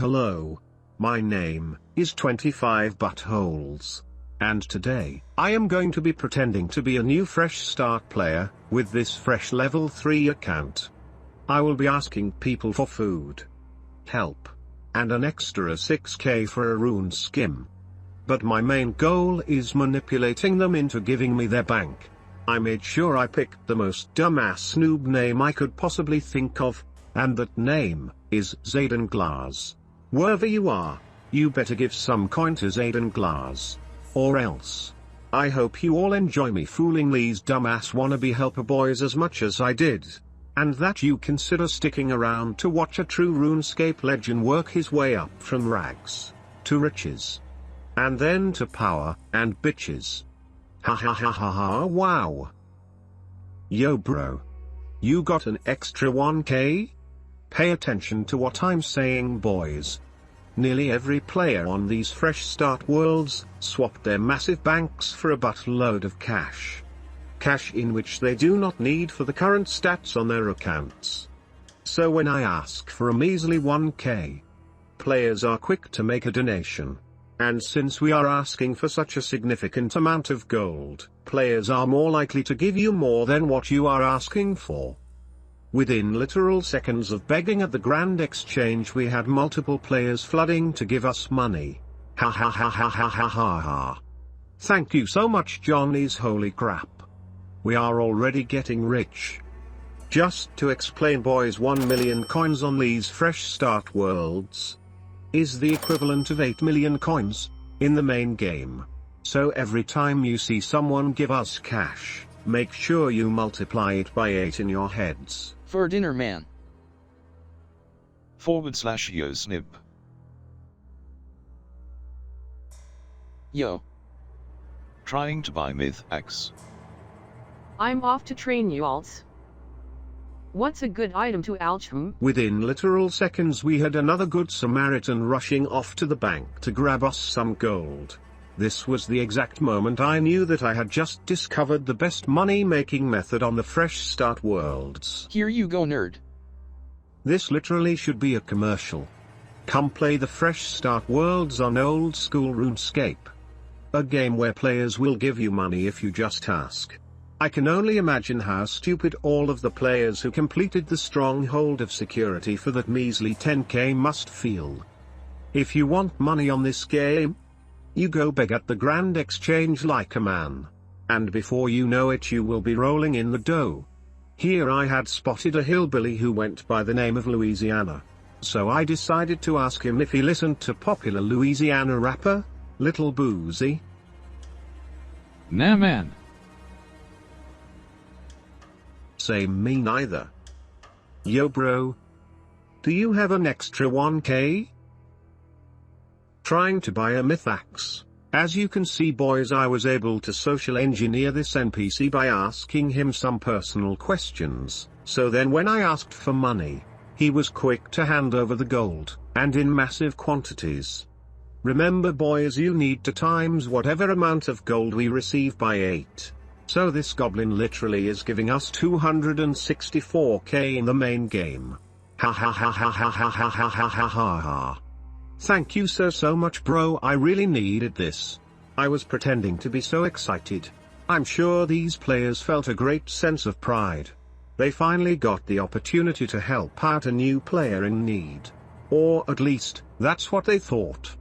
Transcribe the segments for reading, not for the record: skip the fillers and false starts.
Hello. My name is 25 Buttholes. And today, I am going to be pretending to be a new fresh start player, with this fresh level 3 account. I will be asking people for food, help, and an extra 6k for a rune skim. But my main goal is manipulating them into giving me their bank. I made sure I picked the most dumbass noob name I could possibly think of, and that name is Zayden Glarz. Wherever you are, you better give some coin to Zayden Glarz. Or else. I hope you all enjoy me fooling these dumbass wannabe helper boys as much as I did. And that you consider sticking around to watch a true RuneScape legend work his way up from rags to riches. And then to power and bitches. Ha ha ha ha ha, wow. Yo bro. You got an extra 1k? Pay attention to what I'm saying, boys. Nearly every player on these fresh start worlds swapped their massive banks for a buttload of cash. Cash in which they do not need for the current stats on their accounts. So when I ask for a measly 1k, players are quick to make a donation. And since we are asking for such a significant amount of gold, players are more likely to give you more than what you are asking for. Within literal seconds of begging at the Grand Exchange, we had multiple players flooding to give us money. Ha ha ha ha ha ha ha ha. Thank you so much, Johnny's holy crap. We are already getting rich. Just to explain, boys, 1 million coins on these fresh start worlds is the equivalent of 8 million coins in the main game. So every time you see someone give us cash, make sure you multiply it by 8 in your heads. For dinner, man. /YoSnib. Yo. Trying to buy myth axe. I'm off to train you alts. What's a good item to alchem? Within literal seconds we had another good Samaritan rushing off to the bank to grab us some gold. This was the exact moment I knew that I had just discovered the best money-making method on the fresh start worlds. Here you go, nerd. This literally should be a commercial. Come play the fresh start worlds on Old School RuneScape. A game where players will give you money if you just ask. I can only imagine how stupid all of the players who completed the stronghold of security for that measly 10k must feel. If you want money on this game, you go beg at the Grand Exchange like a man. And before you know it, you will be rolling in the dough. Here I had spotted a hillbilly who went by the name of Louisiana. So I decided to ask him if he listened to popular Louisiana rapper, Little Boozy. Nah, man. Say me neither. Yo bro. Do you have an extra 1k? Trying to buy a myth axe. As you can see, boys, I was able to social engineer this NPC by asking him some personal questions. So then when I asked for money, he was quick to hand over the gold, and in massive quantities. Remember, boys, you need to times whatever amount of gold we receive by 8. So this goblin literally is giving us 264k in the main game. Ha ha ha ha ha ha ha ha ha ha ha ha. Thank you so much, bro. I really needed this. I was pretending to be so excited. I'm sure these players felt a great sense of pride. They finally got the opportunity to help out a new player in need. Or at least, that's what they thought.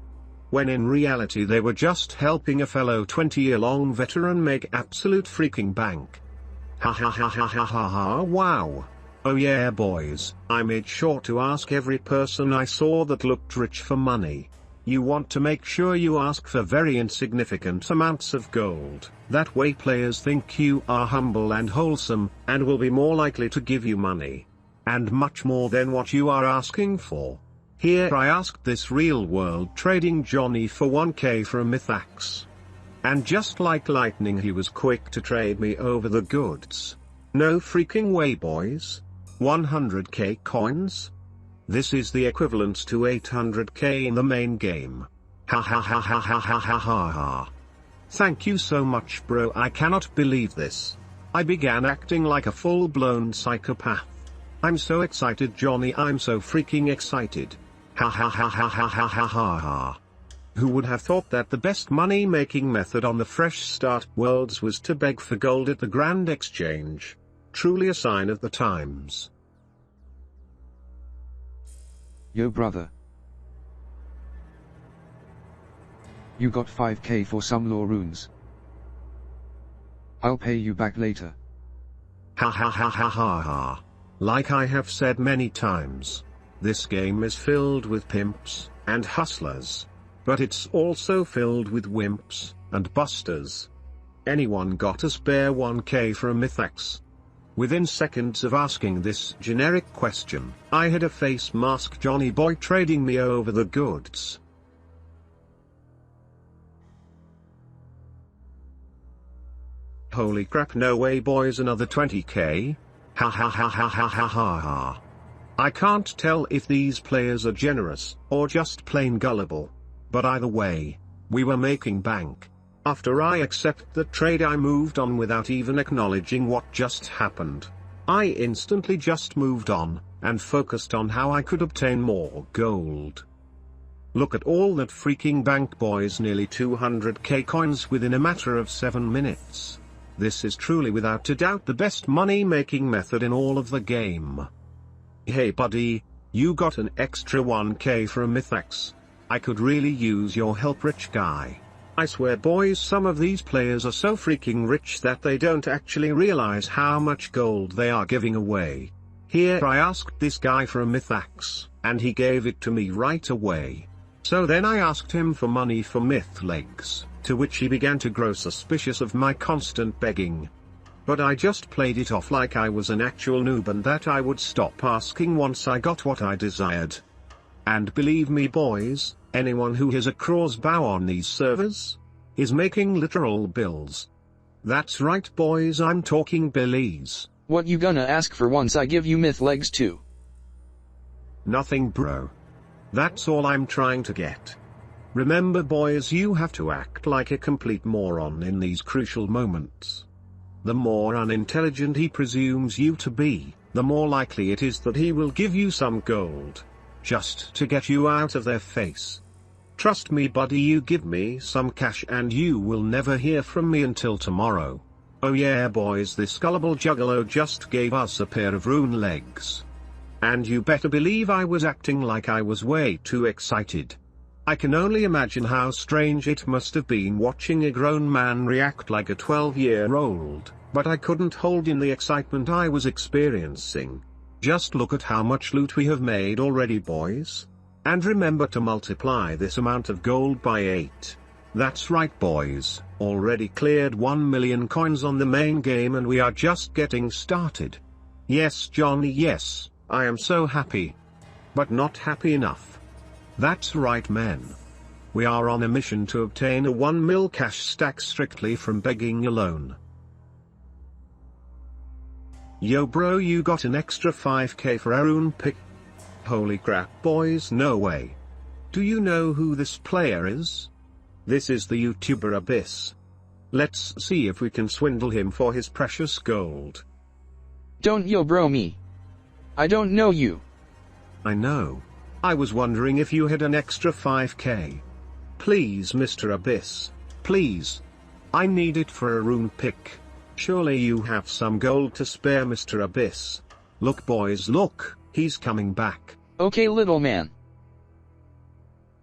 When in reality they were just helping a fellow 20-year-long veteran make absolute freaking bank. Ha ha ha ha ha ha ha, wow. Oh yeah, boys, I made sure to ask every person I saw that looked rich for money. You want to make sure you ask for very insignificant amounts of gold. That way players think you are humble and wholesome, and will be more likely to give you money. And much more than what you are asking for. Here I asked this real-world trading Johnny for 1k for a myth axe. And just like lightning, he was quick to trade me over the goods. No freaking way, boys. 100k coins? This is the equivalent to 800k in the main game. Ha ha ha ha ha ha ha ha ha. Thank you so much, bro. I cannot believe this. I began acting like a full-blown psychopath. I'm so excited, Johnny. I'm so freaking excited. Ha ha ha ha ha ha ha ha ha. Who would have thought that the best money-making method on the Fresh Start worlds was to beg for gold at the Grand Exchange? Truly a sign of the times. Yo brother. You got 5k for some lore runes. I'll pay you back later. Ha ha ha ha ha ha. Like I have said many times, this game is filled with pimps and hustlers, but it's also filled with wimps and busters. Anyone got a spare 1k for a mythax? Within seconds of asking this generic question, I had a face mask Johnny boy trading me over the goods. Holy crap, no way boys, another 20k? Ha ha ha ha ha ha ha ha. I can't tell if these players are generous or just plain gullible. But either way, we were making bank. After I accepted the trade, I moved on without even acknowledging what just happened. I instantly just moved on and focused on how I could obtain more gold. Look at all that freaking bank boys, nearly 200k coins within a matter of 7 minutes. This is truly without a doubt the best money-making method in all of the game. Hey buddy, you got an extra 1k for a mythax. I could really use your help, rich guy. I swear boys, some of these players are so freaking rich that they don't actually realize how much gold they are giving away. Here I asked this guy for a mythax, and he gave it to me right away. So then I asked him for money for myth legs, to which he began to grow suspicious of my constant begging. But I just played it off like I was an actual noob and that I would stop asking once I got what I desired. And believe me boys, anyone who has a crossbow on these servers is making literal bills. That's right boys, I'm talking billies. What you gonna ask for once I give you myth legs too? Nothing bro. That's all I'm trying to get. Remember boys, you have to act like a complete moron in these crucial moments. The more unintelligent he presumes you to be, the more likely it is that he will give you some gold, just to get you out of their face. Trust me buddy, you give me some cash and you will never hear from me until tomorrow. Oh yeah boys, this gullible juggalo just gave us a pair of rune legs. And you better believe I was acting like I was way too excited. I can only imagine how strange it must have been watching a grown man react like a 12-year-old, but I couldn't hold in the excitement I was experiencing. Just look at how much loot we have made already boys. And remember to multiply this amount of gold by 8. That's right boys, already cleared 1 million coins on the main game and we are just getting started. Yes Johnny, yes, I am so happy. But not happy enough. That's right men. We are on a mission to obtain a 1 mil cash stack strictly from begging alone. Yo bro, you got an extra 5k for a rune pick? Holy crap boys, no way. Do you know who this player is? This is the YouTuber Abyss. Let's see if we can swindle him for his precious gold. Don't yo bro me. I don't know you. I know. I was wondering if you had an extra 5k. Please Mr. Abyss, please. I need it for a rune pick. Surely you have some gold to spare Mr. Abyss. Look boys, look, he's coming back. Okay little man.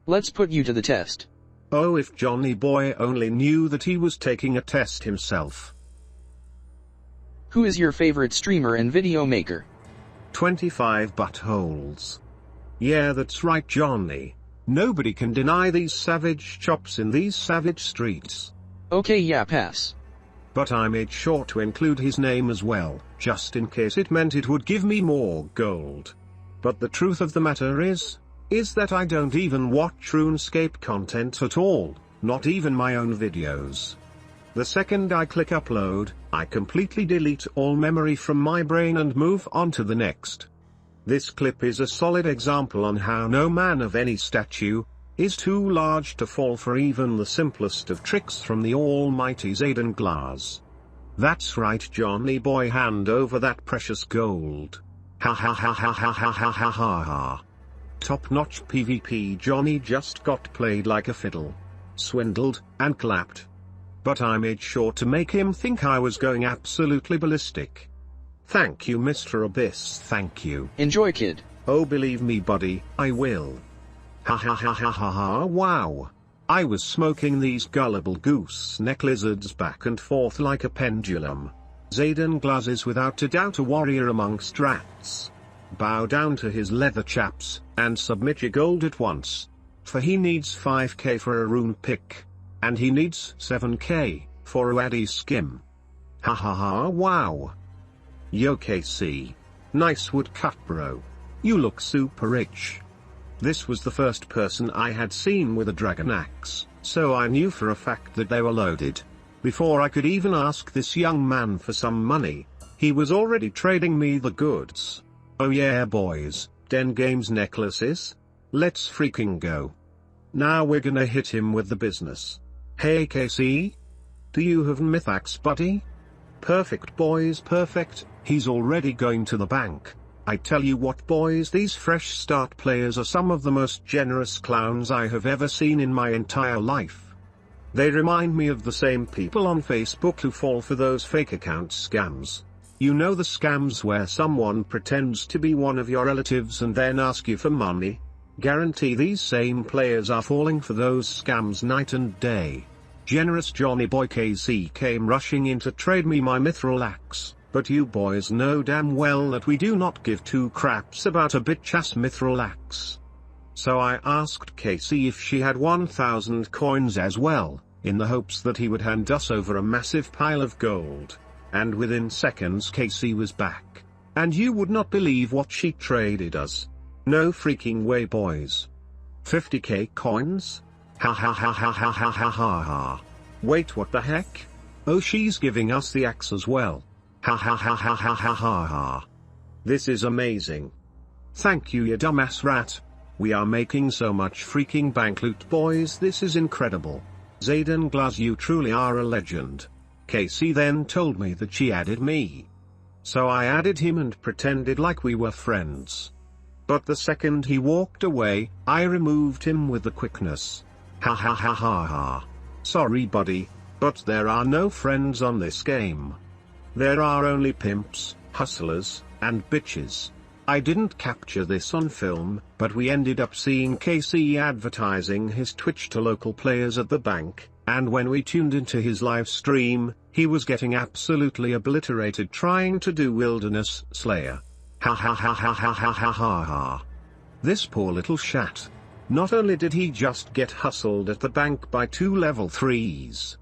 Let's put you to the test. Oh, if Johnny boy only knew that he was taking a test himself. Who is your favorite streamer and video maker? 25 buttholes. Yeah, that's right Johnny. Nobody can deny these savage chops in these savage streets. Okay yeah, pass. But I made sure to include his name as well, just in case it meant it would give me more gold. But the truth of the matter is that I don't even watch RuneScape content at all, not even my own videos. The second I click upload, I completely delete all memory from my brain and move on to the next. This clip is a solid example on how no man of any stature is too large to fall for even the simplest of tricks from the almighty Zayden Glarz. That's right Johnny boy, hand over that precious gold. Ha ha ha ha ha ha ha ha ha ha. Top-notch PvP. Johnny just got played like a fiddle. Swindled, and clapped. But I made sure to make him think I was going absolutely ballistic. Thank you, Mr. Abyss, thank you. Enjoy, kid. Oh, believe me, buddy, I will. Ha ha ha ha ha ha, wow. I was smoking these gullible gooseneck lizards back and forth like a pendulum. Zayden Glarz is without a doubt a warrior amongst rats. Bow down to his leather chaps, and submit your gold at once. For he needs 5k for a rune pick. And he needs 7k, for a addy skim. Ha ha ha, wow. Yo KC. Nice woodcut, bro. You look super rich. This was the first person I had seen with a dragon axe, so I knew for a fact that they were loaded. Before I could even ask this young man for some money, he was already trading me the goods. Oh yeah boys, Den Games necklaces? Let's freaking go. Now we're gonna hit him with the business. Hey KC? Do you have mythaxe, buddy? Perfect boys, perfect. He's already going to the bank. I tell you what boys, these fresh start players are some of the most generous clowns I have ever seen in my entire life. They remind me of the same people on Facebook who fall for those fake account scams. You know, the scams where someone pretends to be one of your relatives and then ask you for money? Guarantee these same players are falling for those scams night and day. Generous Johnny Boy KC came rushing in to trade me my mithril axe. But you boys know damn well that we do not give two craps about a bitch-ass mithril axe. So I asked KC if she had 1,000 coins as well, in the hopes that he would hand us over a massive pile of gold. And within seconds KC was back. And you would not believe what she traded us. No freaking way boys. 50k coins? Ha ha ha ha ha ha ha ha ha. Wait, what the heck? Oh, she's giving us the axe as well. Ha ha ha ha ha ha ha ha. This is amazing. Thank you, you dumbass rat. We are making so much freaking bank loot boys, this is incredible. Zayden Glarz, you truly are a legend. KC then told me that she added me. So I added him and pretended like we were friends. But the second he walked away, I removed him with the quickness. Ha ha ha ha ha. Sorry buddy, but there are no friends on this game. There are only pimps, hustlers, and bitches. I didn't capture this on film, but we ended up seeing KC advertising his Twitch to local players at the bank, and when we tuned into his live stream, he was getting absolutely obliterated trying to do Wilderness Slayer. Ha ha ha ha ha ha ha ha ha. This poor little shat. Not only did he just get hustled at the bank by 2 level 3s,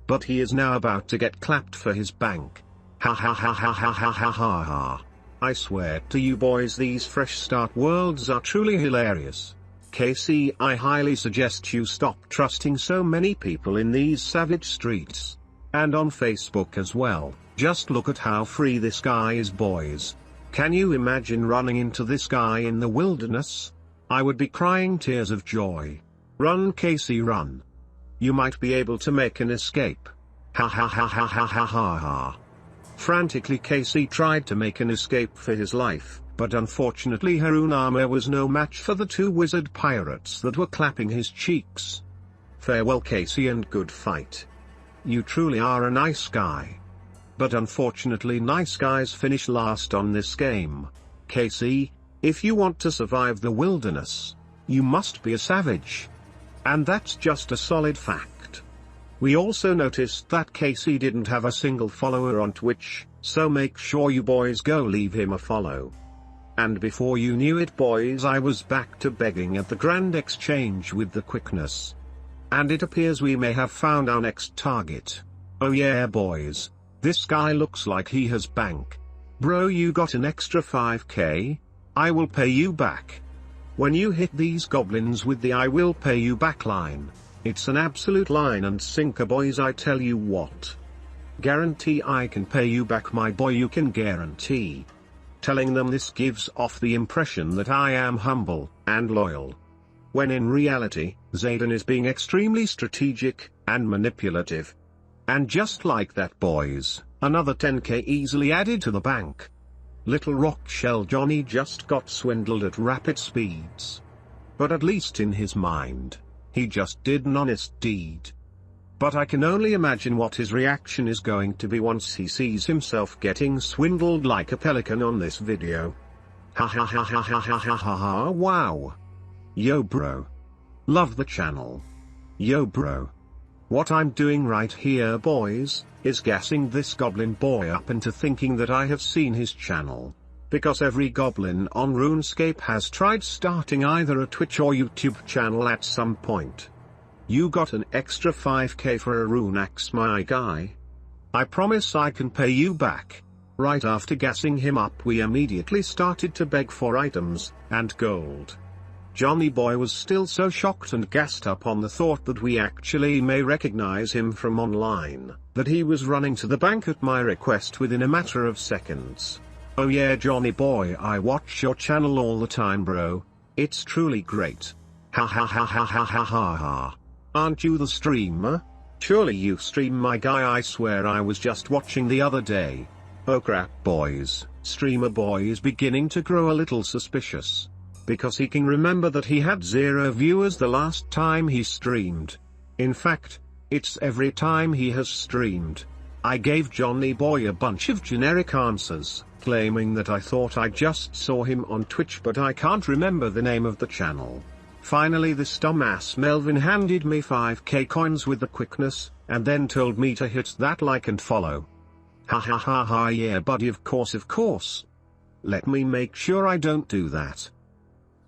but he is now about to get clapped for his bank. Ha ha ha ha ha ha ha ha ha. I swear to you boys, these fresh start worlds are truly hilarious. KC, I highly suggest you stop trusting so many people in these savage streets. And on Facebook as well. Just look at how free this guy is boys. Can you imagine running into this guy in the wilderness? I would be crying tears of joy. Run KC, run. You might be able to make an escape. Ha ha ha ha ha ha ha ha. Frantically KC tried to make an escape for his life, but unfortunately her rune armor was no match for the 2 wizard pirates that were clapping his cheeks. Farewell KC and good fight. You truly are a nice guy. But unfortunately nice guys finish last on this game. KC, if you want to survive the wilderness, you must be a savage. And that's just a solid fact. We also noticed that KC didn't have a single follower on Twitch, so make sure you boys go leave him a follow. And before you knew it boys, I was back to begging at the Grand Exchange with the quickness. And it appears we may have found our next target. Oh yeah boys, this guy looks like he has bank. Bro, you got an extra 5k? I will pay you back. When you hit these goblins with the I will pay you back line. It's an absolute line and sinker boys, I tell you what. Guarantee I can pay you back my boy, you can guarantee. Telling them this gives off the impression that I am humble and loyal. When in reality, Zayden is being extremely strategic and manipulative. And just like that boys, another 10k easily added to the bank. Little rock shell Johnny just got swindled at rapid speeds. But at least in his mind, he just did an honest deed. But I can only imagine what his reaction is going to be once he sees himself getting swindled like a pelican on this video. Ha ha ha ha ha ha ha ha ha, wow. Yo bro. Love the channel. Yo bro. What I'm doing right here boys, is gassing this goblin boy up into thinking that I have seen his channel. Because every goblin on RuneScape has tried starting either a Twitch or YouTube channel at some point. You got an extra 5k for a rune axe my guy. I promise I can pay you back. Right after gassing him up we immediately started to beg for items, and gold. Johnny boy was still so shocked and gassed up on the thought that we actually may recognize him from online, that he was running to the bank at my request within a matter of seconds. Oh yeah Johnny boy, I watch your channel all the time bro. It's truly great. Ha ha ha ha ha ha ha ha. Aren't you the streamer? Surely you stream my guy, I swear I was just watching the other day. Oh crap boys, streamer boy is beginning to grow a little suspicious. Because he can remember that he had 0 viewers the last time he streamed. In fact, it's every time he has streamed. I gave Johnny boy a bunch of generic answers, claiming that I thought I just saw him on Twitch but I can't remember the name of the channel. Finally this dumbass Melvin handed me 5k coins with the quickness, and then told me to hit that like and follow. Ha ha ha ha yeah buddy, of course. Let me make sure I don't do that.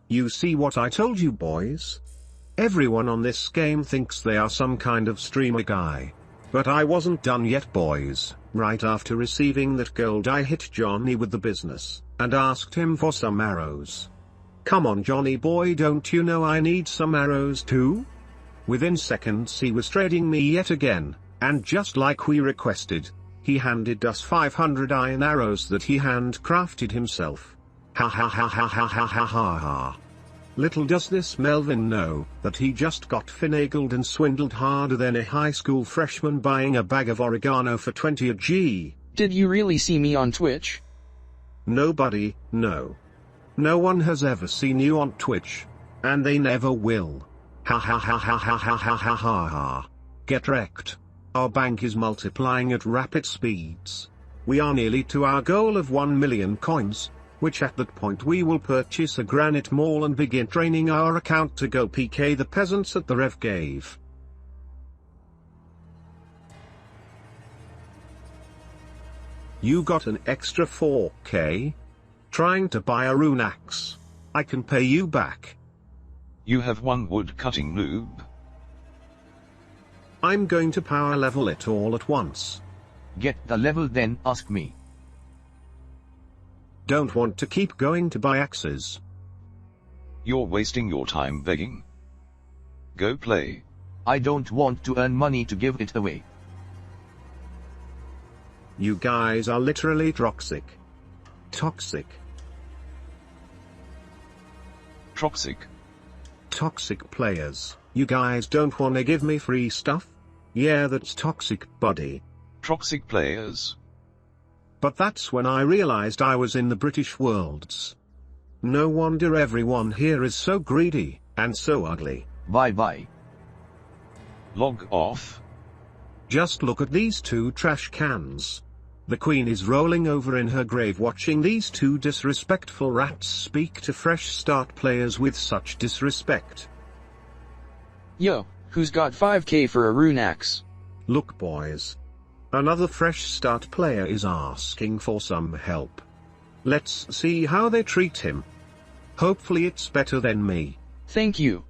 You see what I told you boys? Everyone on this game thinks they are some kind of streamer guy. But I wasn't done yet boys. Right after receiving that gold I hit Johnny with the business, and asked him for some arrows. Come on Johnny boy, don't you know I need some arrows too? Within seconds he was trading me yet again, and just like we requested, he handed us 500 iron arrows that he handcrafted himself. Ha ha ha ha ha ha ha ha ha. Little does this Melvin know, that he just got finagled and swindled harder than a high school freshman buying a bag of oregano for 20 a G. Did you really see me on Twitch? Nobody, no. No one has ever seen you on Twitch. And they never will. Ha ha ha ha ha ha ha ha ha ha. Get wrecked. Our bank is multiplying at rapid speeds. We are nearly to our goal of 1 million coins, which at that point we will purchase a granite mall and begin training our account to go PK the peasants at the Rev Cave. You got an extra 4k? Trying to buy a rune axe. I can pay you back. You have 1 wood cutting noob. I'm going to power level it all at once. Get the level then ask me. Don't want to keep going to buy axes. You're wasting your time begging. Go play. I don't want to earn money to give it away. You guys are literally toxic. Toxic. Toxic players. You guys don't wanna give me free stuff? Yeah, that's toxic, buddy. Toxic players. But that's when I realized I was in the British worlds. No wonder everyone here is so greedy, and so ugly. Bye. Log off. Just look at these 2 trash cans. The Queen is rolling over in her grave watching these 2 disrespectful rats speak to fresh start players with such disrespect. Yo, who's got 5k for a rune axe? Look boys. Another fresh start player is asking for some help. Let's see how they treat him. Hopefully it's better than me. Thank you.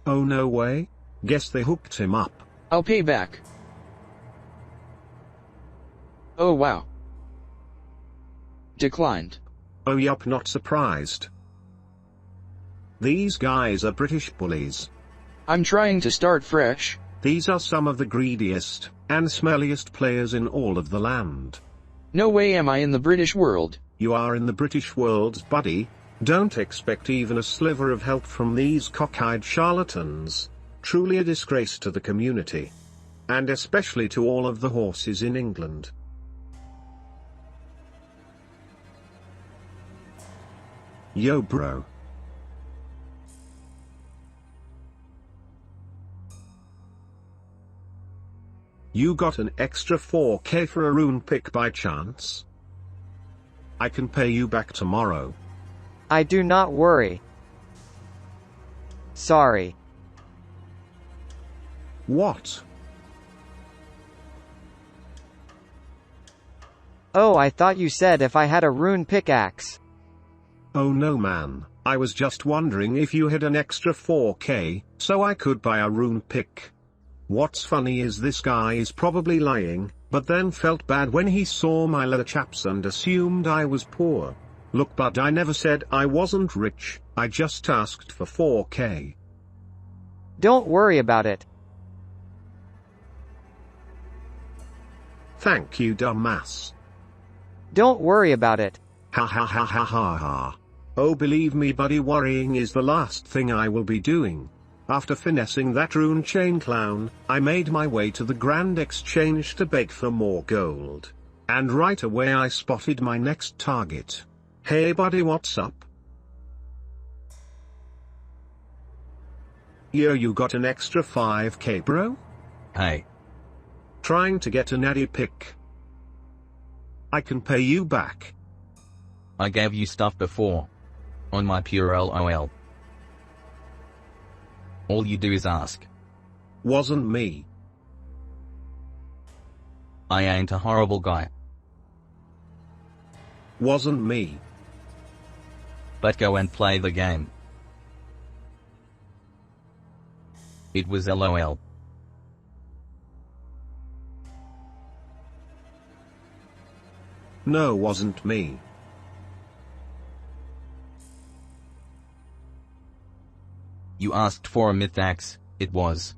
Oh no way? Guess they hooked him up. I'll pay back. Oh wow. Declined. Oh yup, not surprised. These guys are British bullies. I'm trying to start fresh. These are some of the greediest and smelliest players in all of the land. No way am I in the British world. You are in the British worlds, buddy. Don't expect even a sliver of help from these cockeyed charlatans. Truly a disgrace to the community. And especially to all of the horses in England. Yo bro. You got an extra 4k for a rune pick by chance? I can pay you back tomorrow. I do not worry. Sorry. What? Oh, I thought you said if I had a rune pickaxe. Oh no man, I was just wondering if you had an extra 4k, so I could buy a rune pick. What's funny is this guy is probably lying, but then felt bad when he saw my leather chaps and assumed I was poor. Look, bud, I never said I wasn't rich, I just asked for 4k. Don't worry about it. Thank you, dumbass. Don't worry about it. Ha ha ha ha ha ha. Oh, believe me buddy, worrying is the last thing I will be doing. After finessing that rune chain clown, I made my way to the Grand Exchange to beg for more gold. And right away I spotted my next target. Hey buddy, what's up? Yo, you got an extra 5k bro? Hey. Trying to get an addy pick. I can pay you back. I gave you stuff before. On my pure LOL. All you do is ask. Wasn't me. I ain't a horrible guy. Wasn't me. But go and play the game. It was LOL. No, wasn't me. You asked for a myth axe, it was.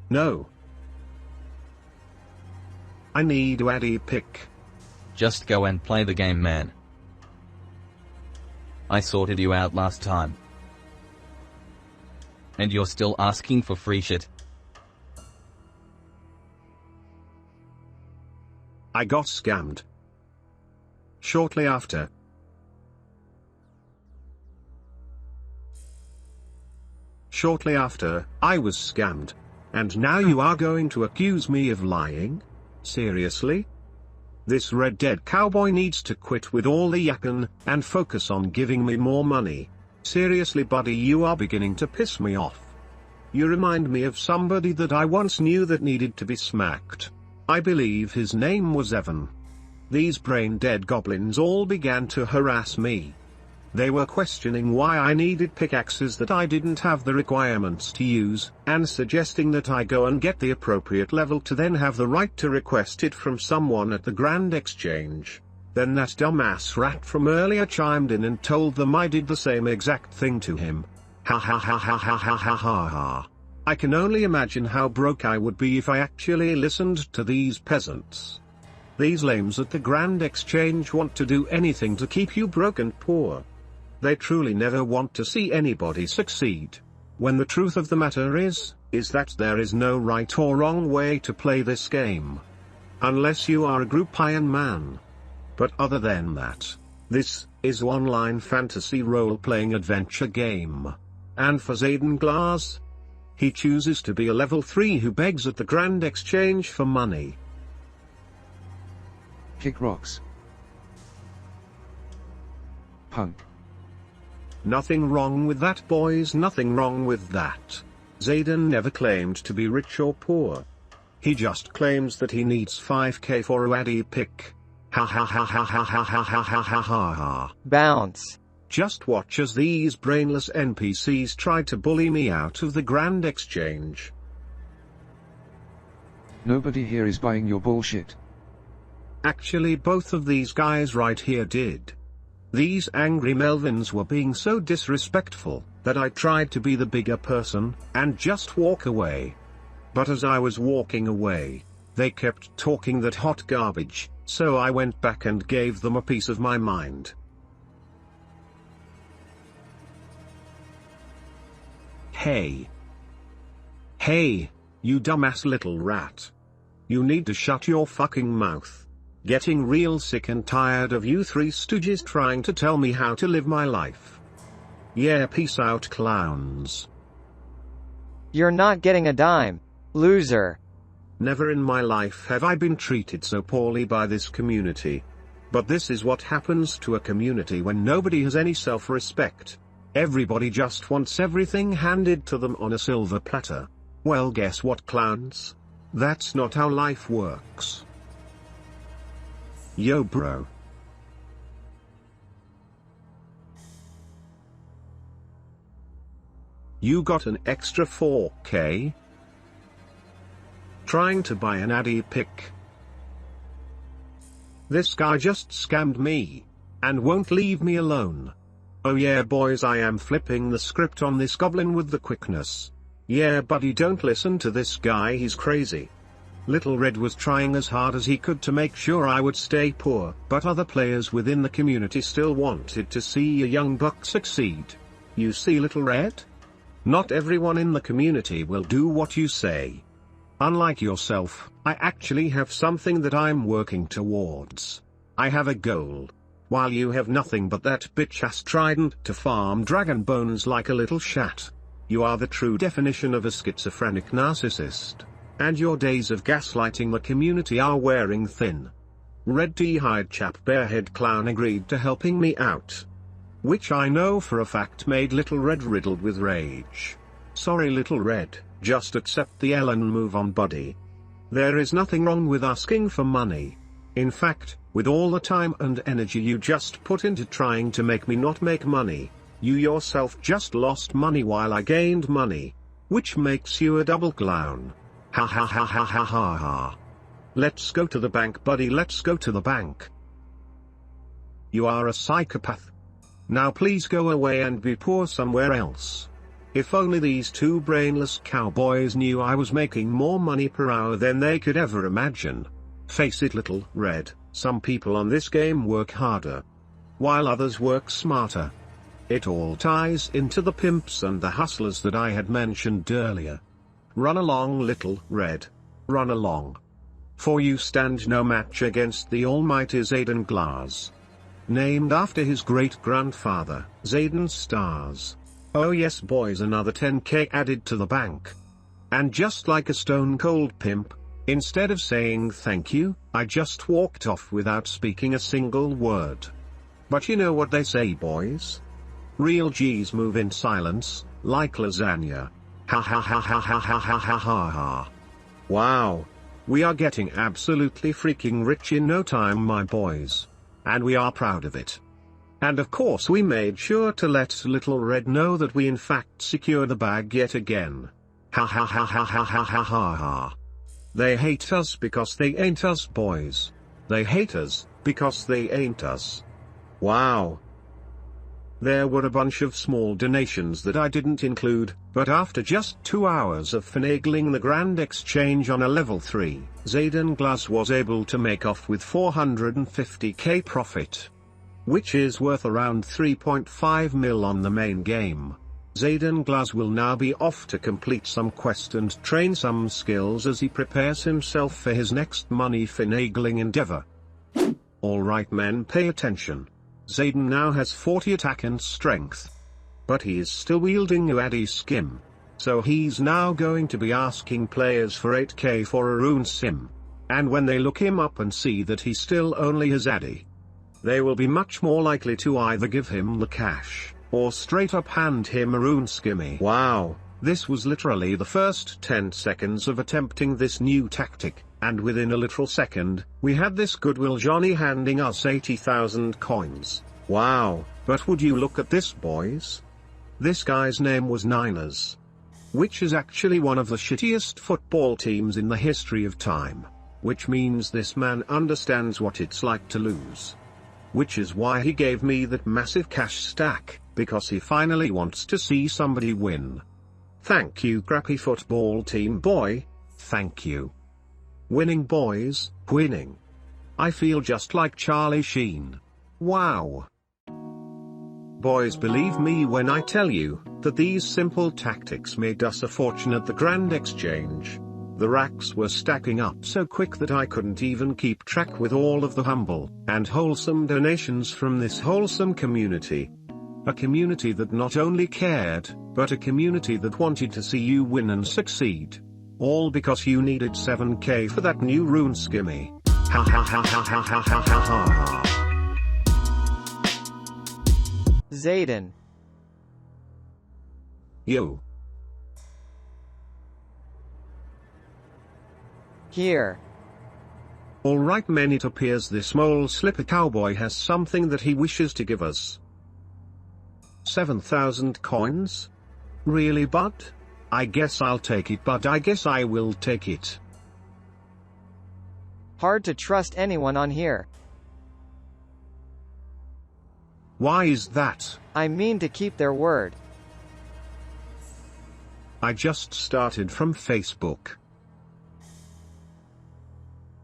No. I need a addy pick. Just go and play the game, man. I sorted you out last time. And you're still asking for free shit. I got scammed. Shortly after. Shortly after, I was scammed. And now you are going to accuse me of lying? Seriously? This Red Dead cowboy needs to quit with all the yakking, and focus on giving me more money. Seriously buddy, you are beginning to piss me off. You remind me of somebody that I once knew that needed to be smacked. I believe his name was Evan. These brain-dead goblins all began to harass me. They were questioning why I needed pickaxes that I didn't have the requirements to use, and suggesting that I go and get the appropriate level to then have the right to request it from someone at the Grand Exchange. Then that dumbass rat from earlier chimed in and told them I did the same exact thing to him. Ha ha ha ha ha ha ha ha ha. I can only imagine how broke I would be if I actually listened to these peasants. These lames at the Grand Exchange want to do anything to keep you broke and poor. They truly never want to see anybody succeed. When the truth of the matter is that there is no right or wrong way to play this game. Unless you are a group Iron Man. But other than that, this is an online fantasy role-playing adventure game. And for Zayden Glarz, he chooses to be a level 3 who begs at the Grand Exchange for money. Kick rocks. Punk. Nothing wrong with that, boys, nothing wrong with that. Zayden never claimed to be rich or poor. He just claims that he needs 5k for a addy pick. Ha ha ha ha ha ha ha ha ha ha ha ha. Bounce. Just watch as these brainless NPCs try to bully me out of the Grand Exchange. Nobody here is buying your bullshit. Actually, both of these guys right here did. These angry Melvins were being so disrespectful, that I tried to be the bigger person, and just walk away. But as I was walking away, they kept talking that hot garbage, so I went back and gave them a piece of my mind. Hey. Hey, you dumbass little rat. You need to shut your fucking mouth. Getting real sick and tired of you three stooges trying to tell me how to live my life. Yeah, peace out, clowns. You're not getting a dime, loser. Never in my life have I been treated so poorly by this community. But this is what happens to a community when nobody has any self-respect. Everybody just wants everything handed to them on a silver platter. Well, guess what, clowns? That's not how life works. Yo, bro. You got an extra 4K? Trying to buy an addy pick. This guy just scammed me. And won't leave me alone. Oh yeah boys, I am flipping the script on this goblin with the quickness. Yeah buddy, don't listen to this guy, he's crazy. Little Red was trying as hard as he could to make sure I would stay poor, but other players within the community still wanted to see a young buck succeed. You see, Little Red? Not everyone in the community will do what you say. Unlike yourself, I actually have something that I'm working towards. I have a goal. While you have nothing but that bitch-ass trident to farm dragon bones like a little shat. You are the true definition of a schizophrenic narcissist. And your days of gaslighting the community are wearing thin. Red Tea-Hide Chap Barehead Clown agreed to helping me out. Which I know for a fact made Little Red riddled with rage. Sorry Little Red, just accept the L and move on buddy. There is nothing wrong with asking for money. In fact, with all the time and energy you just put into trying to make me not make money, you yourself just lost money while I gained money. Which makes you a double clown. Ha ha ha ha ha ha ha. Let's go to the bank buddy, let's go to the bank. You are a psychopath. Now please go away and be poor somewhere else. If only these two brainless cowboys knew I was making more money per hour than they could ever imagine. Face it Little Red, some people on this game work harder, while others work smarter. It all ties into the pimps and the hustlers that I had mentioned earlier. Run along Little Red. Run along. For you stand no match against the almighty Zayden Glarz. Named after his great-grandfather, Zayden Stars. Oh yes boys, another 10k added to the bank. And just like a stone-cold pimp, instead of saying thank you, I just walked off without speaking a single word. But you know what they say boys? Real G's move in silence, like lasagna. Ha ha ha ha ha ha ha ha ha ha. Wow. We are getting absolutely freaking rich in no time my boys. And we are proud of it. And of course we made sure to let Little Red know that we in fact secured the bag yet again. Ha ha ha ha ha ha ha ha ha. They hate us because they ain't us boys. They hate us because they ain't us. Wow. There were a bunch of small donations that I didn't include, but after just 2 hours of finagling the grand exchange on a level 3, Zayden Glarz was able to make off with 450k profit. Which is worth around 3.5 mil on the main game. Zayden Glarz will now be off to complete some quest and train some skills as he prepares himself for his next money finagling endeavor. Alright men, pay attention. Zayden now has 40 attack and strength. But he is still wielding a addy skim. So he's now going to be asking players for 8k for a rune sim. And when they look him up and see that he still only has addy, they will be much more likely to either give him the cash, or straight up hand him a rune skimmy. Wow, this was literally the first 10 seconds of attempting this new tactic, and within a literal second, we had this Goodwill Johnny handing us 80,000 coins. Wow, but would you look at this boys? This guy's name was Niners. Which is actually one of the shittiest football teams in the history of time. Which means this man understands what it's like to lose. Which is why he gave me that massive cash stack, because he finally wants to see somebody win. Thank you crappy football team boy, thank you. Winning boys, winning. I feel just like Charlie Sheen. Wow. Boys, believe me when I tell you, that these simple tactics made us a fortune at the Grand Exchange. The racks were stacking up so quick that I couldn't even keep track with all of the humble and wholesome donations from this wholesome community. A community that not only cared, but a community that wanted to see you win and succeed. All because you needed 7k for that new rune skimmy. Ha ha ha ha ha ha ha ha ha. Zayden. Yo. Here. Alright men, it appears this mole slipper cowboy has something that he wishes to give us. 7,000 coins? Really bud? I guess I'll take it, but I guess I will take it. Hard to trust anyone on here. Why is that? I mean to keep their word. I just started from Facebook.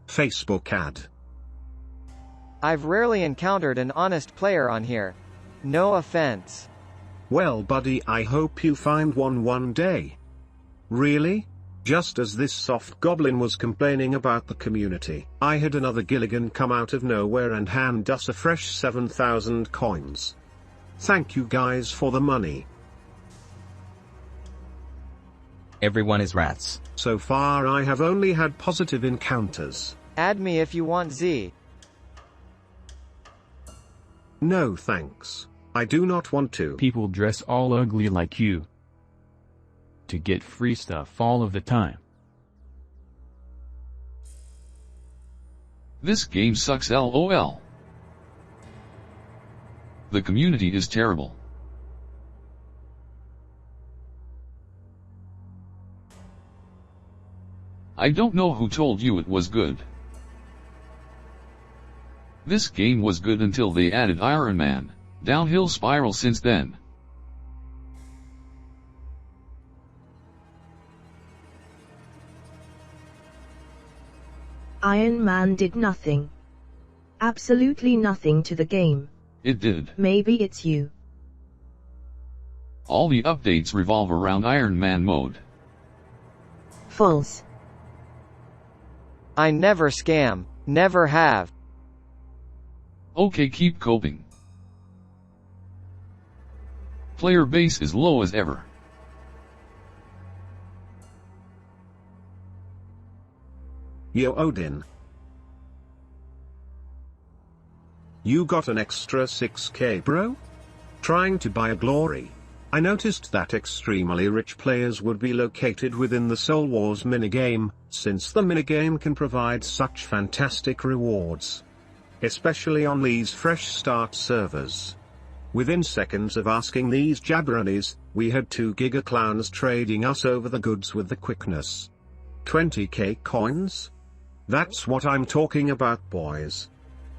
Facebook ad. I've rarely encountered an honest player on here. No offense. Well buddy, I hope you find one day. Really? Just as this soft goblin was complaining about the community, I had another Gilligan come out of nowhere and hand us a fresh 7,000 coins. Thank you guys for the money. Everyone is rats. So far I have only had positive encounters. Add me if you want Z. No thanks. I do not want to. People dress all ugly like you to get free stuff all of the time. This game sucks LOL. The community is terrible. I don't know who told you it was good. This game was good until they added Iron Man. Downhill spiral since then. Iron Man did nothing. Absolutely nothing to the game. It did. Maybe it's you. All the updates revolve around Iron Man mode. False. I never scam. Never have. Okay, keep coping. Player base is low as ever. Yo Odin. You got an extra 6k bro? Trying to buy a glory. I noticed that extremely rich players would be located within the Soul Wars minigame, since the minigame can provide such fantastic rewards. Especially on these fresh start servers. Within seconds of asking these jabronis, we had 2 giga clowns trading us over the goods with the quickness. 20k coins? That's what I'm talking about boys.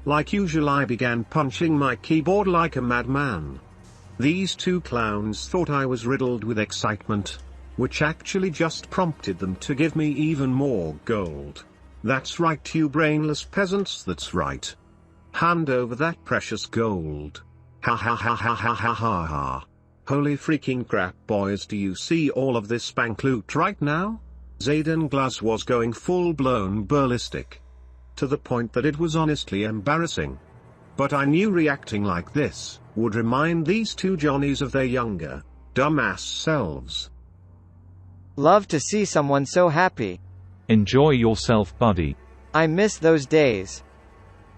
Like usual I began punching my keyboard like a madman. These 2 clowns thought I was riddled with excitement, which actually just prompted them to give me even more gold. That's right you brainless peasants, that's right. Hand over that precious gold. Ha ha ha ha ha ha ha ha. Holy freaking crap boys, do you see all of this spank loot right now? Zayden Glarz was going full blown ballistic. To the point that it was honestly embarrassing. But I knew reacting like this would remind these 2 Johnnies of their younger, dumbass selves. Love to see someone so happy. Enjoy yourself buddy. I miss those days.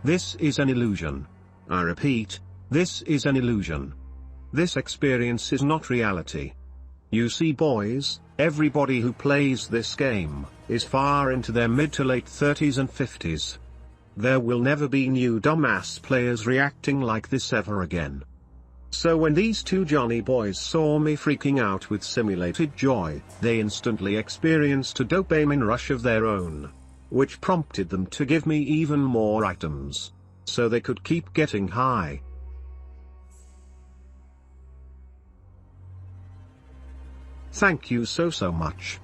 This is an illusion. I repeat, this is an illusion. This experience is not reality. You see boys, everybody who plays this game is far into their mid to late 30s and 50s. There will never be new dumbass players reacting like this ever again. So when these 2 Johnny boys saw me freaking out with simulated joy, they instantly experienced a dopamine rush of their own, which prompted them to give me even more items, so they could keep getting high. Thank you so much.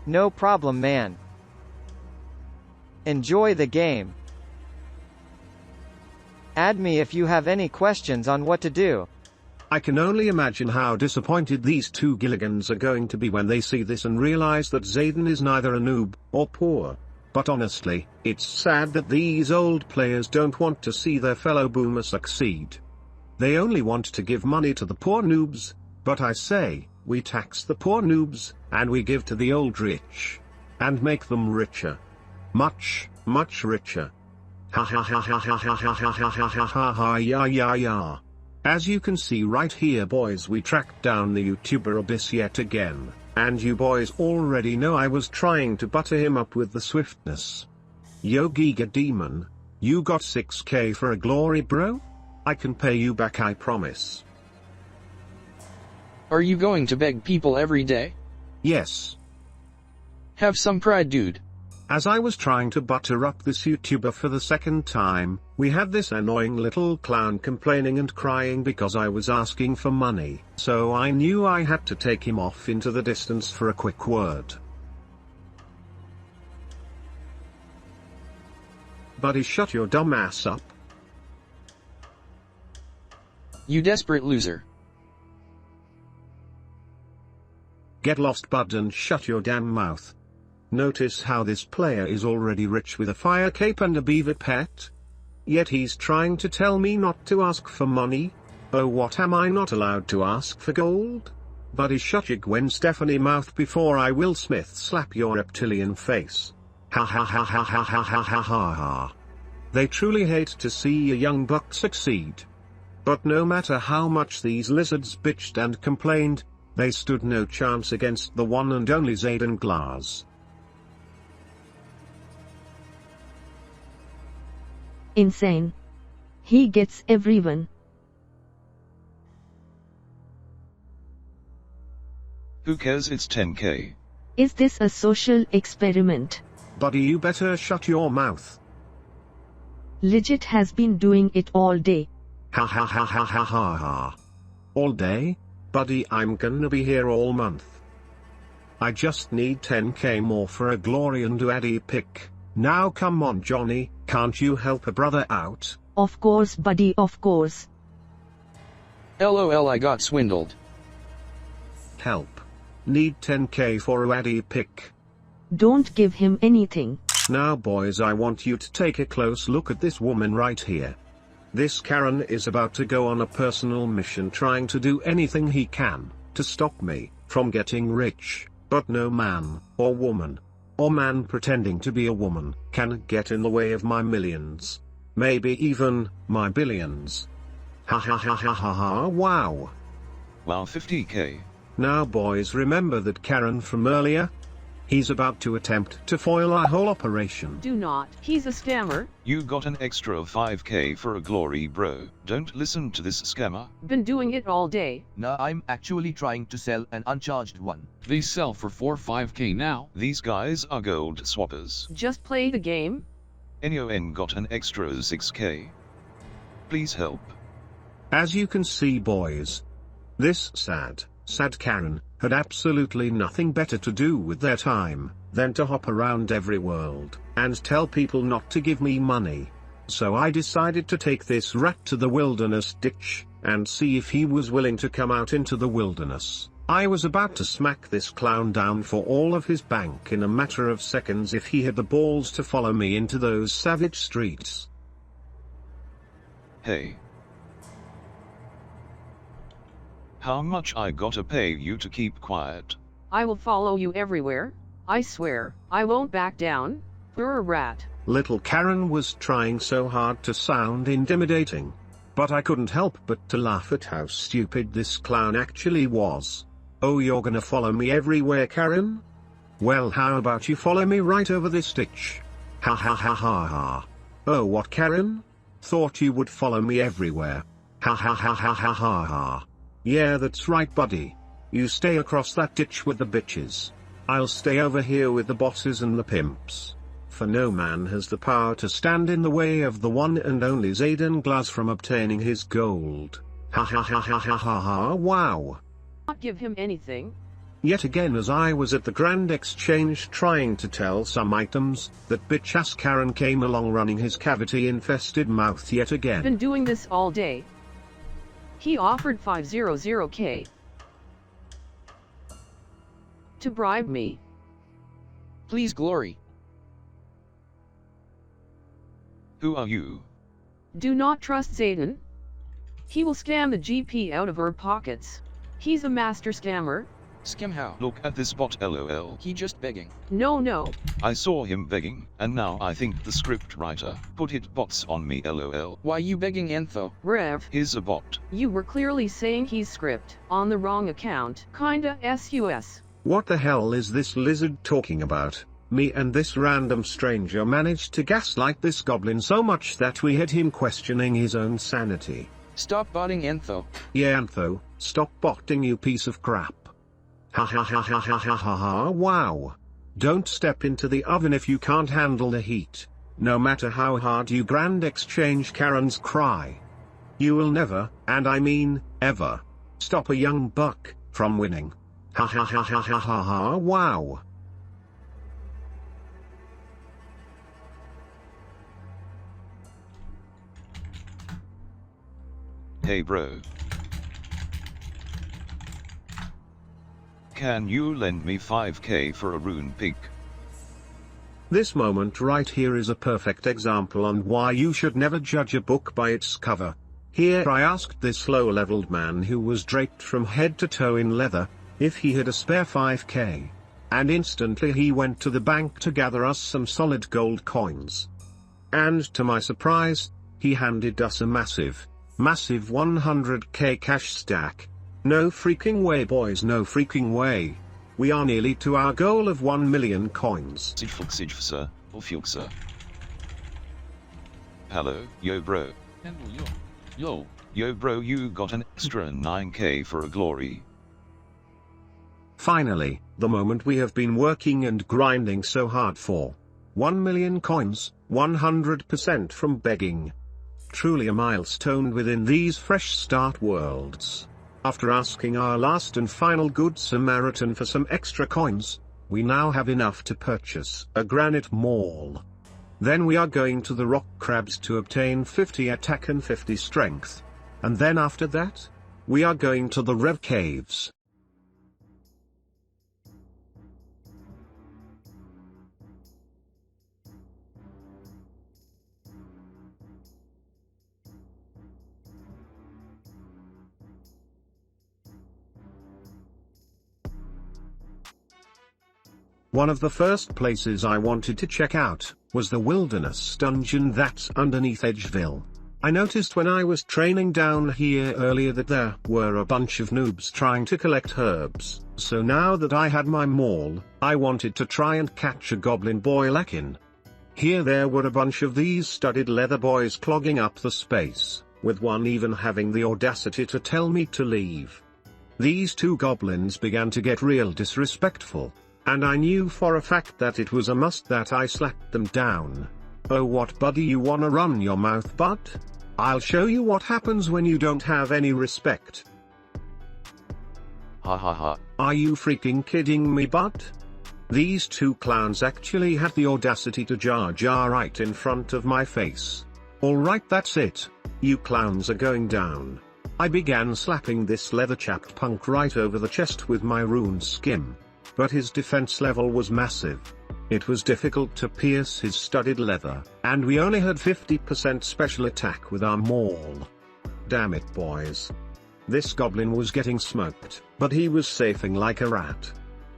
No problem man. Enjoy the game. Add me if you have any questions on what to do. I can only imagine how disappointed these two Gilligans are going to be when they see this and realize that Zayden is neither a noob or poor. But honestly, it's sad that these old players don't want to see their fellow boomer succeed. They only want to give money to the poor noobs, but I say, we tax the poor noobs, and we give to the old rich. And make them richer. Much, much richer. Ha ha ha ha ha ha ha ha ha ha ha ha ha ya ya ya. As you can see right here boys, we tracked down the YouTuber Abyss yet again, and you boys already know I was trying to butter him up with the swiftness. Yo Giga Demon, you got 6k for a glory bro? I can pay you back, I promise. Are you going to beg people every day? Yes. Have some pride, dude. As I was trying to butter up this YouTuber for the second time, we had this annoying little clown complaining and crying because I was asking for money, so I knew I had to take him off into the distance for a quick word. Buddy, shut your dumb ass up. You desperate loser. Get lost, bud, and shut your damn mouth. Notice how this player is already rich with a fire cape and a beaver pet? Yet he's trying to tell me not to ask for money? Oh, what, am I not allowed to ask for gold? Buddy, shut your Gwen Stefani mouth before I Will Smith slap your reptilian face. Ha ha ha ha ha ha ha ha ha ha. They truly hate to see a young buck succeed. But no matter how much these lizards bitched and complained, they stood no chance against the one and only Zayden Glarz. Insane. He gets everyone. Who cares, it's 10k. Is this a social experiment? Buddy, you better shut your mouth. Legit has been doing it all day. Ha ha ha ha ha ha ha. All day? Buddy, I'm gonna be here all month. I just need 10k more for a glory and Addy pick. Now come on Johnny, can't you help a brother out? Of course buddy, of course. LOL, I got swindled. Help. Need 10k for a Addy pick. Don't give him anything. Now boys, I want you to take a close look at this woman right here. This Karen is about to go on a personal mission trying to do anything he can to stop me from getting rich, but no man, or woman, or man pretending to be a woman, can get in the way of my millions. Maybe even, my billions. Ha ha ha ha ha ha, wow. Wow, 50k. Now boys, remember that Karen from earlier? He's about to attempt to foil our whole operation. Do not, he's a scammer. You got an extra of 5k for a glory bro, don't listen to this scammer. Been doing it all day. Nah, I'm actually trying to sell an uncharged one. These sell for 4-5k now. These guys are gold swappers. Just play the game. NON got an extra 6k. Please help. As you can see boys, this sad Karen had absolutely nothing better to do with their time than to hop around every world and tell people not to give me money. So I decided to take this rat to the wilderness ditch and see if he was willing to come out into the wilderness. I was about to smack this clown down for all of his bank in a matter of seconds if he had the balls to follow me into those savage streets. Hey. How much I gotta pay you to keep quiet? I will follow you everywhere. I swear, I won't back down. You're rat. Little Karen was trying so hard to sound intimidating. But I couldn't help but to laugh at how stupid this clown actually was. Oh, you're gonna follow me everywhere, Karen? Well, how about you follow me right over this ditch? Ha ha ha ha ha. Oh, what, Karen? Thought you would follow me everywhere. Ha ha ha ha ha ha ha. Yeah, that's right, buddy. You stay across that ditch with the bitches. I'll stay over here with the bosses and the pimps. For no man has the power to stand in the way of the one and only Zayden Glarz from obtaining his gold. Ha ha ha ha ha ha ha, wow. Not give him anything. Yet again, as I was at the grand exchange trying to tell some items, that bitch-ass Karen came along running his cavity-infested mouth yet again. Been doing this all day. He offered 500k to bribe me. Please, Glory. Who are you? Do not trust Zayden. He will scam the GP out of our pockets. He's a master scammer. Scam how? Look at this bot, lol. He just begging. No. I saw him begging, and now I think the script writer put it bots on me, lol. Why you begging, Antho? Rev, He's a bot. you were clearly saying he's script on the wrong account. Kinda sus. What the hell is this lizard talking about? Me and this random stranger managed to gaslight this goblin so much that we had him questioning his own sanity. Stop botting, Antho. Yeah, Antho, stop botting, you piece of crap. Ha ha ha ha ha ha ha ha, wow. Don't step into the oven if you can't handle the heat. No matter how hard you grand exchange Karen's cry. You will never, and I mean, ever, stop a young buck from winning. Ha ha ha ha ha ha ha, wow. Hey bro. Can you lend me 5k for a rune pick? This moment right here is a perfect example on why you should never judge a book by its cover. Here I asked this low-leveled man who was draped from head to toe in leather, if he had a spare 5k. And instantly he went to the bank to gather us some solid gold coins. And to my surprise, he handed us a massive 100k cash stack. No freaking way, boys, no freaking way. We are nearly to our goal of 1 million coins. Hello, yo bro. Yo bro, you got an extra 9k for a glory. Finally, the moment we have been working and grinding so hard for. 1 million coins, 100% from begging. Truly a milestone within these fresh start worlds. After asking our last and final good Samaritan for some extra coins, we now have enough to purchase a granite maul. Then we are going to the rock crabs to obtain 50 attack and 50 strength. And then after that, we are going to the Rev caves. One of the first places I wanted to check out was the wilderness dungeon that's underneath Edgeville. I noticed when I was training down here earlier that there were a bunch of noobs trying to collect herbs, so now that I had my maul, I wanted to try and catch a goblin boy Lekin. Here there were a bunch of these studded leather boys clogging up the space, with one even having the audacity to tell me to leave. These two goblins began to get real disrespectful. And I knew for a fact that it was a must that I slapped them down. Oh, what, buddy, you wanna run your mouth, butt? I'll show you what happens when you don't have any respect. Ha ha ha. Are you freaking kidding me, butt? These two clowns actually had the audacity to jar right in front of my face. Alright, that's it. You clowns are going down. I began slapping this leather-chapped punk right over the chest with my rune skim. But his defense level was massive. It was difficult to pierce his studded leather, and we only had 50% special attack with our maul. Damn it, boys. This goblin was getting smoked, but he was safing like a rat.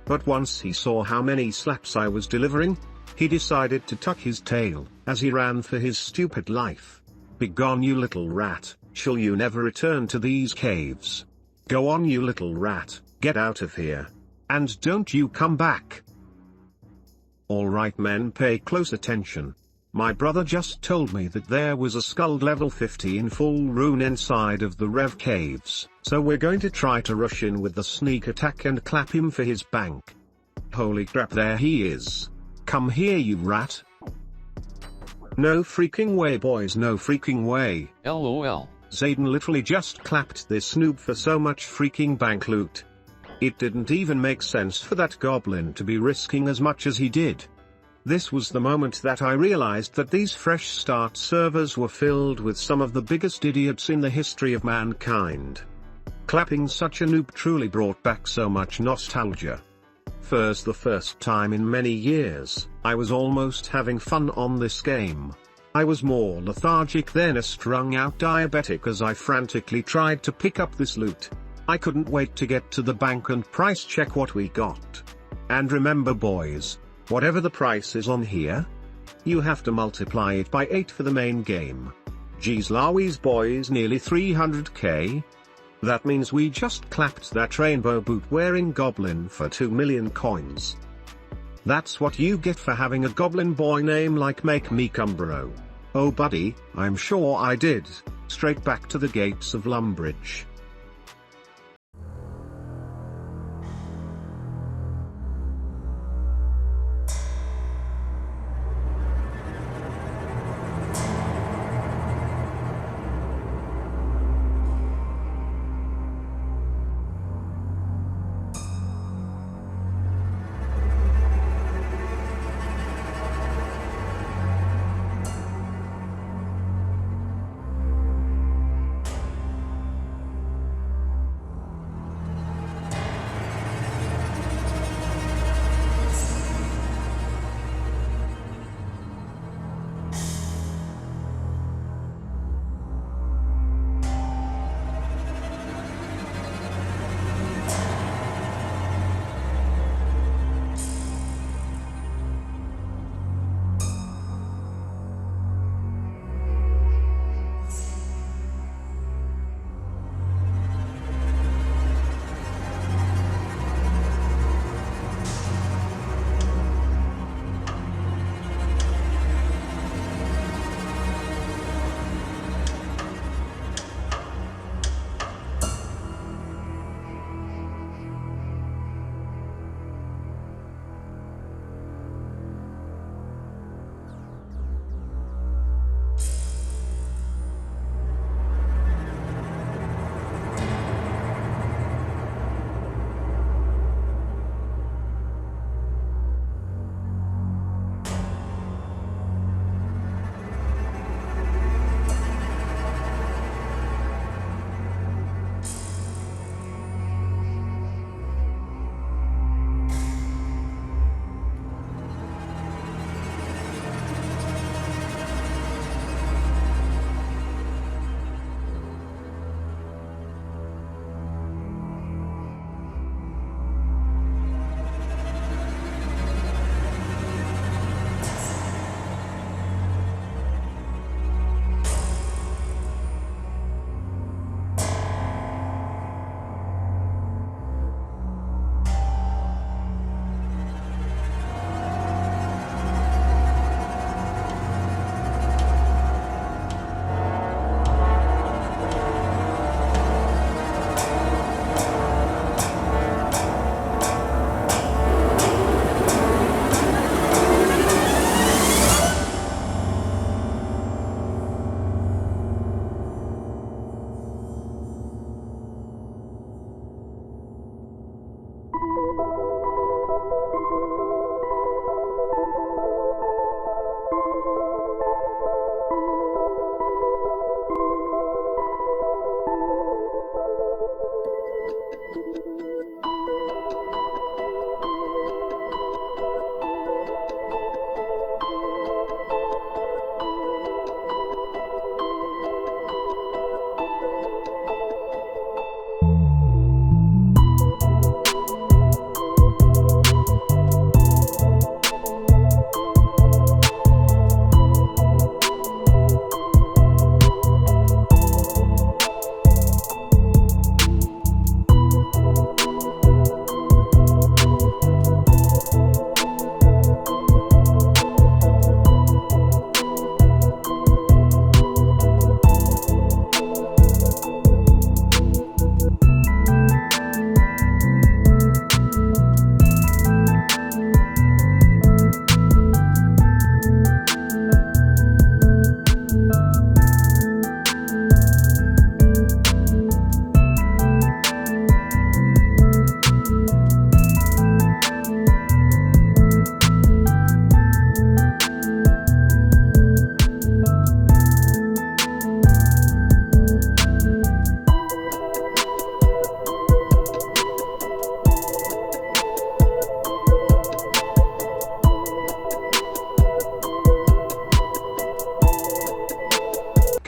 But once he saw how many slaps I was delivering, he decided to tuck his tail, as he ran for his stupid life. Begone, you little rat, shall you never return to these caves? Go on, you little rat, get out of here. And don't you come back. Alright men, pay close attention. My brother just told me that there was a skull level 50 in full rune inside of the Rev caves, so we're going to try to rush in with the sneak attack and clap him for his bank. Holy crap, there he is. Come here, you rat. No freaking way, boys, no freaking way. LOL. Zayden literally just clapped this noob for so much freaking bank loot. It didn't even make sense for that goblin to be risking as much as he did. This was the moment that I realized that these fresh start servers were filled with some of the biggest idiots in the history of mankind. Clapping such a noob truly brought back so much nostalgia. For the first time in many years, I was almost having fun on this game. I was more lethargic than a strung-out diabetic as I frantically tried to pick up this loot. I couldn't wait to get to the bank and price check what we got. And remember boys, whatever the price is on here, you have to multiply it by 8 for the main game. Geez Louise boys, nearly 300k? That means we just clapped that rainbow boot wearing goblin for 2 million coins. That's what you get for having a goblin boy name like Make Me Come Bro. Oh buddy, I'm sure I did. Straight back to the gates of Lumbridge.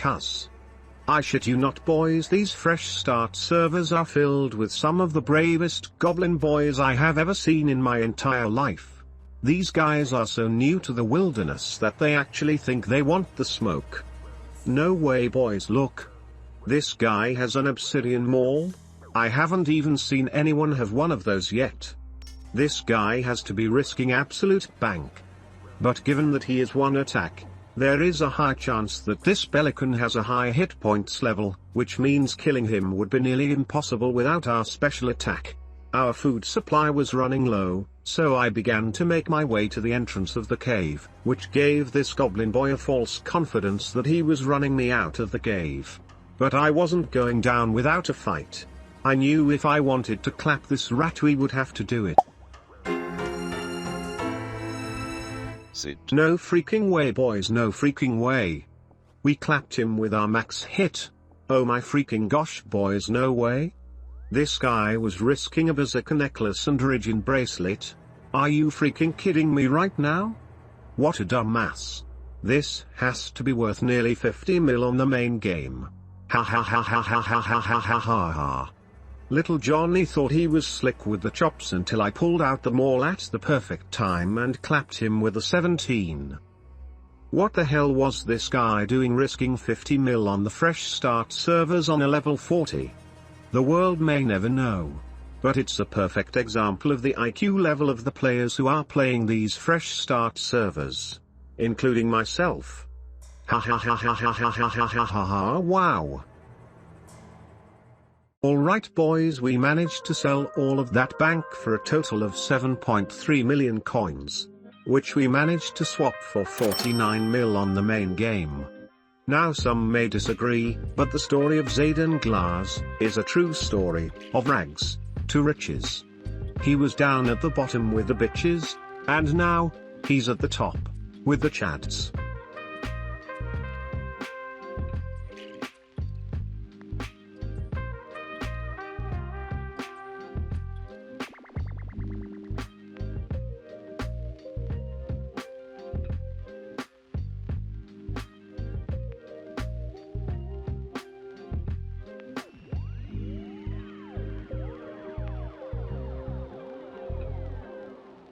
cuss. I shit you not, boys, these fresh start servers are filled with some of the bravest goblin boys I have ever seen in my entire life. These guys are so new to the wilderness that they actually think they want the smoke. No way, boys, look. This guy has an obsidian maul. I haven't even seen anyone have one of those yet. This guy has to be risking absolute bank. But given that he is one attack, there is a high chance that this pelican has a high hit points level, which means killing him would be nearly impossible without our special attack. Our food supply was running low, so I began to make my way to the entrance of the cave, which gave this goblin boy a false confidence that he was running me out of the cave. But I wasn't going down without a fight. I knew if I wanted to clap this rat we would have to do it. Sit. No freaking way, boys, no freaking way. We clapped him with our max hit. Oh my freaking gosh, boys, no way. This guy was risking a berserker necklace and origin bracelet. Are you freaking kidding me right now? What a dumbass. This has to be worth nearly 50 mil on the main game. Ha ha ha ha ha ha ha ha ha ha ha. Little Johnny thought he was slick with the chops until I pulled out the maul at the perfect time and clapped him with a 17. What the hell was this guy doing risking 50 mil on the fresh start servers on a level 40? The world may never know. But it's a perfect example of the IQ level of the players who are playing these fresh start servers. Including myself. Ha ha ha ha ha ha ha ha ha ha ha, wow. Alright boys, we managed to sell all of that bank for a total of 7.3 million coins. Which we managed to swap for 49 mil on the main game. Now some may disagree, but the story of Zayden Glarz is a true story of rags to riches. He was down at the bottom with the bitches, and now he's at the top with the chads.